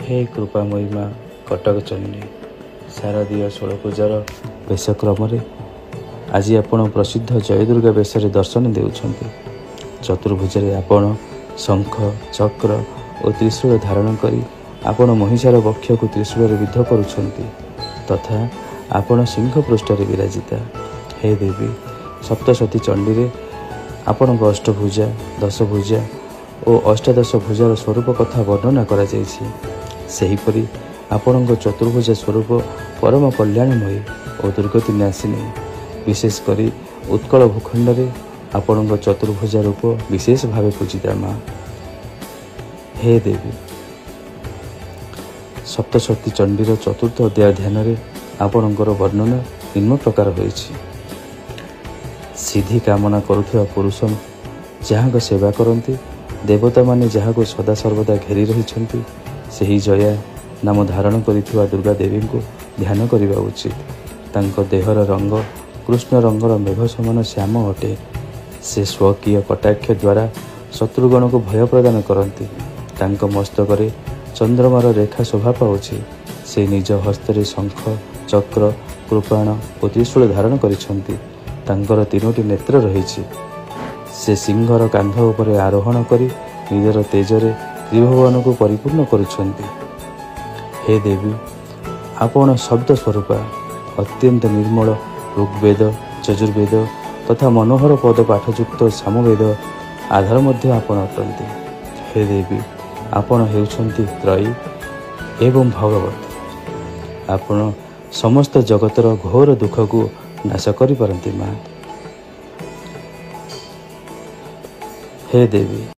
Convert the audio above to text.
हे कृपामयी माँ कटक चंडी शारदीय षोल पूजार बेशक्रम आज आपण प्रसिद्ध जयदुर्गा बेशरे दर्शन देउछन्ति। चतुर्भुज आपण शंख चक्र और त्रिशूल धारण करी आपण महिषार वक्ष को त्रिशूल विद्ध करुछन्ति तथा आपण सिंह पृष्ठरे विराजिता। हे देवी सप्तशती चंडी रे आपण अष्टभुजा दशभुजा और अष्टादश भुजार स्वरूप कथा वर्णना करा जायछि। सेहीपरि आपण चतुर्भुज स्वरूप परम कल्याणमयी और दुर्गति नाशिनी विशेष करी उत्कल भूखंड रे आपण चतुर्भुज रूप विशेष भाव पूजिता माँ। हे देवी सप्तशती चंडीर चतुर्थ अध्याय ध्यान रे आपणकर वर्णना निम्न प्रकार होइछि। सिद्धि कामना करुथिबा पुरुष जहाँ सेवा करती देवता माने जहाँ को सदा सर्वदा घेरी रही सही जया नाम धारण करिथिबा दुर्गा देवी को ध्यान करने उचित। तांको देहर रंग कृष्ण रंगर मेघ समान श्याम अटे। से स्वकीय कटाक्ष द्वारा शत्रुगण को भय प्रदान करती। तांको मस्तक चंद्रमार रेखा शोभा पाउछि। से निज हस्तरे शंख चक्र कृपाण और त्रिशूल धारण करिछन्ति। तांकर तीनोटी नेत्र रहिछि। से सिंहर कांध उपरे आरोहण करी निजर तेजरे त्रिभुवन को परिपूर्ण करुछन्ति। हे देवी आपण शब्द स्वरूपा अत्यंत निर्मल ऋग्वेद यजुर्वेद तथा मनोहर पद पाठयुक्त सामवेद आधार मध्य आपण अटंती। हे देवी आपण हेउछन्ति त्रयी एवं भगवत। आपण समस्त जगतर घोर दुख को नाश करि पारंती माँ। हे देवी